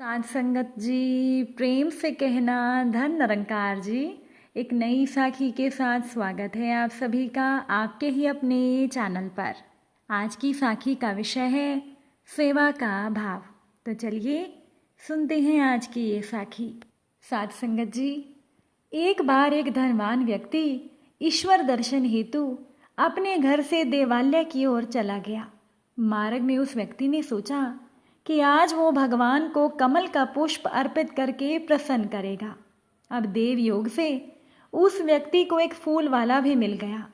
साध संगत जी, प्रेम से कहना धन निरंकार जी। एक नई साखी के साथ स्वागत है आप सभी का आपके ही अपने चैनल पर। आज की साखी का विषय है सेवा का भाव। तो चलिए सुनते हैं आज की ये साखी। साध संगत जी, एक बार एक धनवान व्यक्ति ईश्वर दर्शन हेतु अपने घर से देवालय की ओर चला गया। मार्ग में उस व्यक्ति ने सोचा कि आज वो भगवान को कमल का पुष्प अर्पित करके प्रसन्न करेगा। अब देव योग से उस व्यक्ति को एक फूल वाला भी मिल गया।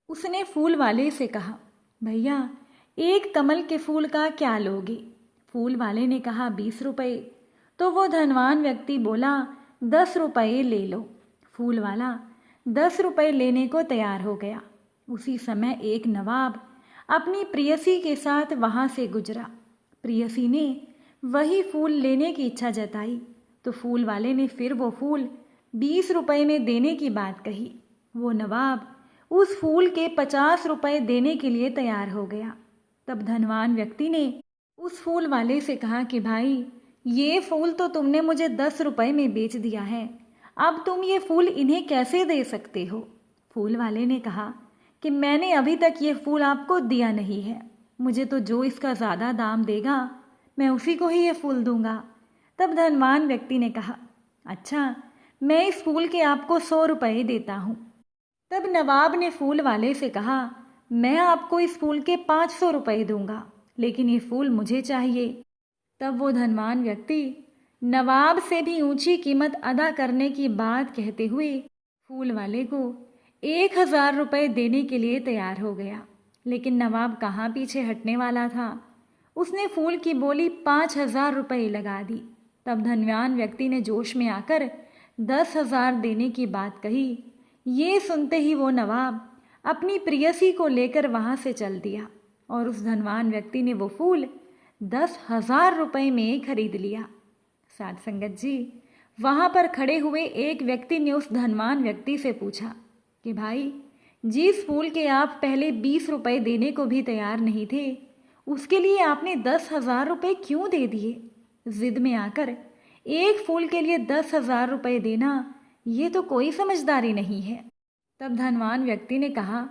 उसने फूल वाले से कहा, भैया एक कमल के फूल का क्या लोगे? फूल वाले ने कहा 20 रुपये। तो वो धनवान व्यक्ति बोला 10 रुपये ले लो। फूल वाला 10 रुपये लेने को तैयार हो गया। उसी समय एक नवाब अपनी प्रेयसी के साथ वहाँ से गुजरा। प्रेयसी ने वही फूल लेने की इच्छा जताई तो फूल वाले ने फिर वो फूल 20 रुपये में देने की बात कही। वो नवाब उस फूल के 50 रुपये देने के लिए तैयार हो गया। तब धनवान व्यक्ति ने उस फूल वाले से कहा कि भाई ये फूल तो तुमने मुझे 10 रुपये में बेच दिया है, अब तुम ये फूल इन्हें कैसे दे सकते हो? फूल वाले ने कहा कि मैंने अभी तक ये फूल आपको दिया नहीं है, मुझे तो जो इसका ज़्यादा दाम देगा मैं उसी को ही ये फूल दूंगा। तब धनवान व्यक्ति ने कहा, अच्छा मैं इस फूल के आपको 100 रुपये देता हूँ। तब नवाब ने फूल वाले से कहा, मैं आपको इस फूल के 500 रुपये दूंगा, लेकिन ये फूल मुझे चाहिए। तब वो धनवान व्यक्ति नवाब से भी ऊंची कीमत अदा करने की बात कहते हुए फूल वाले को 1000 रुपये देने के लिए तैयार हो गया। लेकिन नवाब कहाँ पीछे हटने वाला था। उसने फूल की बोली 5000 रुपये लगा दी। तब धनवान व्यक्ति ने जोश में आकर 10,000 देने की बात कही। ये सुनते ही वो नवाब अपनी प्रेयसी को लेकर वहाँ से चल दिया और उस धनवान व्यक्ति ने वो फूल 10,000 रुपये में खरीद लिया। साध संगत जी, वहाँ पर खड़े हुए एक व्यक्ति ने उस धनवान व्यक्ति से पूछा कि भाई जिस फूल के आप पहले 20 रुपये देने को भी तैयार नहीं थे, उसके लिए आपने 10,000 रुपये क्यों दे दिए? जिद में आकर एक फूल के लिए 10,000 रुपये देना, ये तो कोई समझदारी नहीं है। तब धनवान व्यक्ति ने कहा,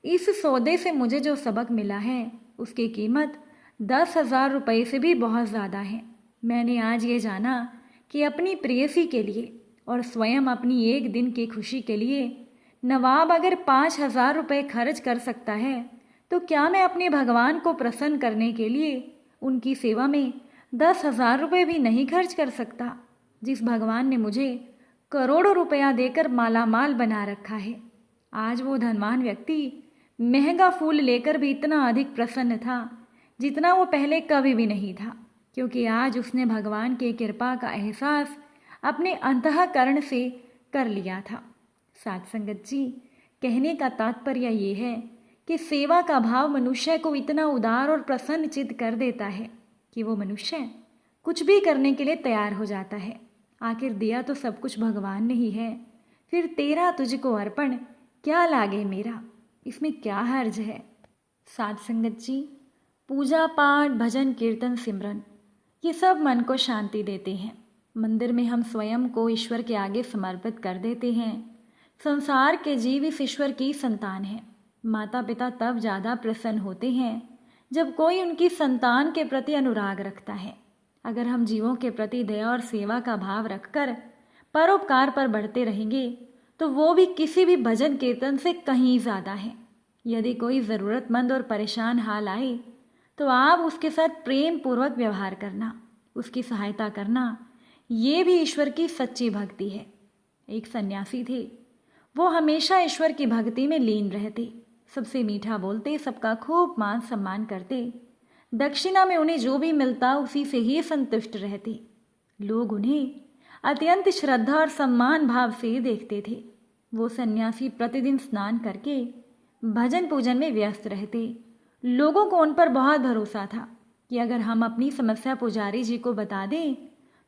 इस सौदे से मुझे जो सबक मिला है उसकी कीमत 10,000 रुपये से भी बहुत ज़्यादा है। मैंने आज ये जाना कि अपनी प्रेयसी के लिए और स्वयं अपनी एक दिन की खुशी के लिए नवाब अगर 5,000 रुपये खर्च कर सकता है, तो क्या मैं अपने भगवान को प्रसन्न करने के लिए उनकी सेवा में 10,000 रुपये भी नहीं खर्च कर सकता, जिस भगवान ने मुझे करोड़ों रुपया देकर मालामाल बना रखा है। आज वो धनवान व्यक्ति महंगा फूल लेकर भी इतना अधिक प्रसन्न था जितना वो पहले कभी भी नहीं था, क्योंकि आज उसने भगवान की कृपा का एहसास अपने अंतःकरण से कर लिया था। साध संगत जी, कहने का तात्पर्य ये है कि सेवा का भाव मनुष्य को इतना उदार और प्रसन्न चित्त कर देता है कि वो मनुष्य कुछ भी करने के लिए तैयार हो जाता है। आखिर दिया तो सब कुछ भगवान ने ही है, फिर तेरा तुझको अर्पण क्या लागे मेरा, इसमें क्या हर्ज है? साध संगत जी, पूजा पाठ भजन कीर्तन सिमरन ये सब मन को शांति देते हैं। मंदिर में हम स्वयं को ईश्वर के आगे समर्पित कर देते हैं। संसार के जीव इस ईश्वर की संतान है। माता पिता तब ज़्यादा प्रसन्न होते हैं जब कोई उनकी संतान के प्रति अनुराग रखता है। अगर हम जीवों के प्रति दया और सेवा का भाव रखकर परोपकार पर बढ़ते रहेंगे तो वो भी किसी भी भजन कीर्तन से कहीं ज़्यादा है। यदि कोई ज़रूरतमंद और परेशान हाल आए तो आप उसके साथ प्रेम पूर्वक व्यवहार करना, उसकी सहायता करना, ये भी ईश्वर की सच्ची भक्ति है। एक सन्यासी थे, वो हमेशा ईश्वर की भक्ति में लीन रहते, सबसे मीठा बोलते, सबका खूब मान सम्मान करते, दक्षिणा में उन्हें जो भी मिलता उसी से ही संतुष्ट रहते। लोग उन्हें अत्यंत श्रद्धा और सम्मान भाव से देखते थे। वो सन्यासी प्रतिदिन स्नान करके भजन पूजन में व्यस्त रहते। लोगों को उन पर बहुत भरोसा था कि अगर हम अपनी समस्या पुजारी जी को बता दें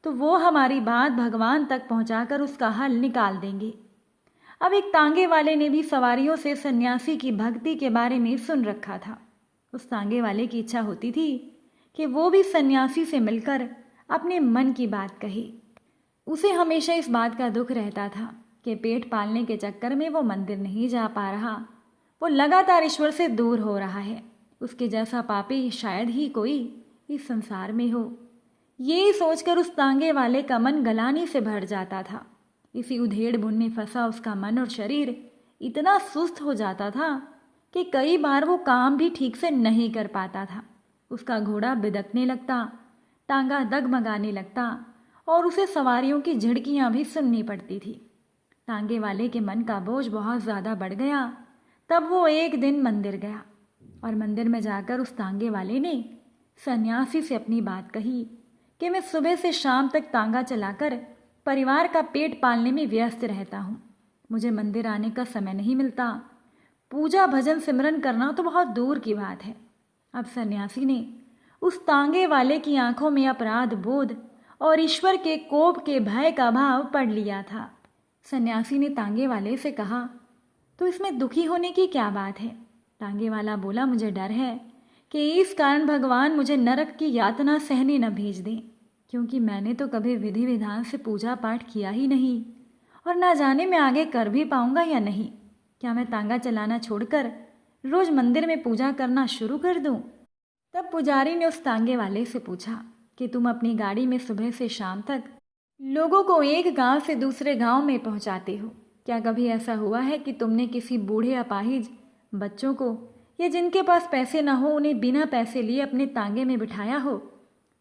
तो वो हमारी बात भगवान तक पहुंचाकर उसका हल निकाल देंगे। अब एक तांगे वाले ने भी सवारियों से सन्यासी की भक्ति के बारे में सुन रखा था। उस तांगे वाले की इच्छा होती थी कि वो भी सन्यासी से मिलकर अपने मन की बात कही। उसे हमेशा इस बात का दुख रहता था कि पेट पालने के चक्कर में वो मंदिर नहीं जा पा रहा। वो लगातार ईश्वर से दूर हो रहा है। उसके जैसा पापी शायद ही कोई इस संसार में हो। ये सोचकर उस तांगे वाले का मन गलानी से भर जाता था। इसी उधेड़ बुन में फंसा उसका मन और शरीर इतना सुस्त हो जाता था कि कई बार वो काम भी ठीक से नहीं कर पाता था। उसका घोड़ा बिदकने लगता, टांगा डगमगाने लगता और उसे सवारियों की झिड़कियां भी सुननी पड़ती थी। तांगे वाले के मन का बोझ बहुत ज़्यादा बढ़ गया। तब वो एक दिन मंदिर गया और मंदिर में जाकर उस तांगे वाले ने सन्यासी से अपनी बात कही कि मैं सुबह से शाम तक तांगा चलाकर परिवार का पेट पालने में व्यस्त रहता हूँ। मुझे मंदिर आने का समय नहीं मिलता। पूजा भजन सिमरन करना तो बहुत दूर की बात है। अब सन्यासी ने उस तांगे वाले की आंखों में अपराध बोध और ईश्वर के कोप के भय का भाव पढ़ लिया था। सन्यासी ने तांगे वाले से कहा, तो इसमें दुखी होने की क्या बात है? तांगे वाला बोला, मुझे डर है कि इस कारण भगवान मुझे नरक की यातना सहने न भेज दें, क्योंकि मैंने तो कभी विधि विधान से पूजा पाठ किया ही नहीं और ना जाने मैं आगे कर भी पाऊंगा या नहीं। क्या मैं तांगा चलाना छोड़कर रोज मंदिर में पूजा करना शुरू कर दूं? तब पुजारी ने उस तांगे वाले से पूछा कि तुम अपनी गाड़ी में सुबह से शाम तक लोगों को एक गांव से दूसरे गांव में पहुंचाते हो। क्या कभी ऐसा हुआ है कि तुमने किसी बूढ़े अपाहिज बच्चों को या जिनके पास पैसे ना हो उन्हें बिना पैसे लिए अपने तांगे में बिठाया हो?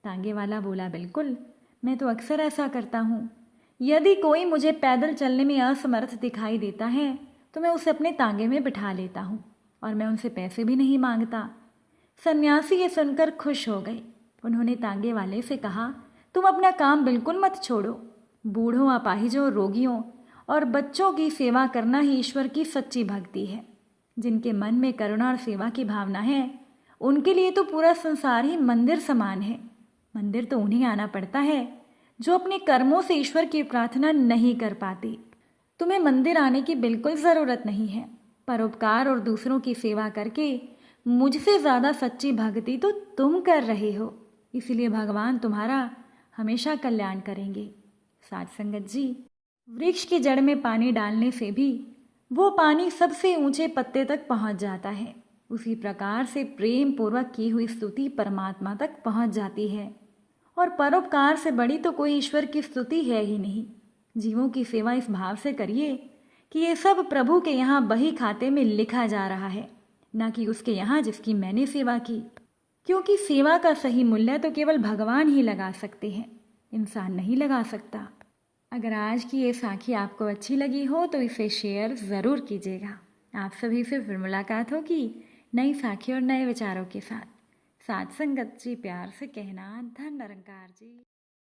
तांगे वाला बोला, बिल्कुल, मैं तो अक्सर ऐसा करता हूँ। यदि कोई मुझे पैदल चलने में असमर्थ दिखाई देता है तो मैं उसे अपने तांगे में बिठा लेता हूँ और मैं उनसे पैसे भी नहीं मांगता। सन्यासी ये सुनकर खुश हो गए। उन्होंने तांगे वाले से कहा, तुम अपना काम बिल्कुल मत छोड़ो। बूढ़ों, अपाहिजों, रोगियों और बच्चों की सेवा करना ही ईश्वर की सच्ची भक्ति है। जिनके मन में करुणा और सेवा की भावना है उनके लिए तो पूरा संसार ही मंदिर समान है। मंदिर तो उन्हें आना पड़ता है जो अपने कर्मों से ईश्वर की प्रार्थना नहीं कर पाती। तुम्हें मंदिर आने की बिल्कुल ज़रूरत नहीं है। परोपकार और दूसरों की सेवा करके मुझसे ज़्यादा सच्ची भक्ति तो तुम कर रहे हो, इसलिए भगवान तुम्हारा हमेशा कल्याण करेंगे। साध संगत जी, वृक्ष की जड़ में पानी डालने से भी वो पानी सबसे ऊंचे पत्ते तक पहुंच जाता है। उसी प्रकार से प्रेम पूर्वक की हुई स्तुति परमात्मा तक पहुंच जाती है और परोपकार से बड़ी तो कोई ईश्वर की स्तुति है ही नहीं। जीवों की सेवा इस भाव से करिए कि ये सब प्रभु के यहाँ बही खाते में लिखा जा रहा है, ना कि उसके यहाँ जिसकी मैंने सेवा की। क्योंकि सेवा का सही मूल्य तो केवल भगवान ही लगा सकते हैं, इंसान नहीं लगा सकता। अगर आज की ये साखी आपको अच्छी लगी हो तो इसे शेयर ज़रूर कीजिएगा। आप सभी से फिर मुलाकात होगी नई साखी और नए विचारों के साथ। साथ संगत जी, प्यार से कहना, धन निरंकार जी।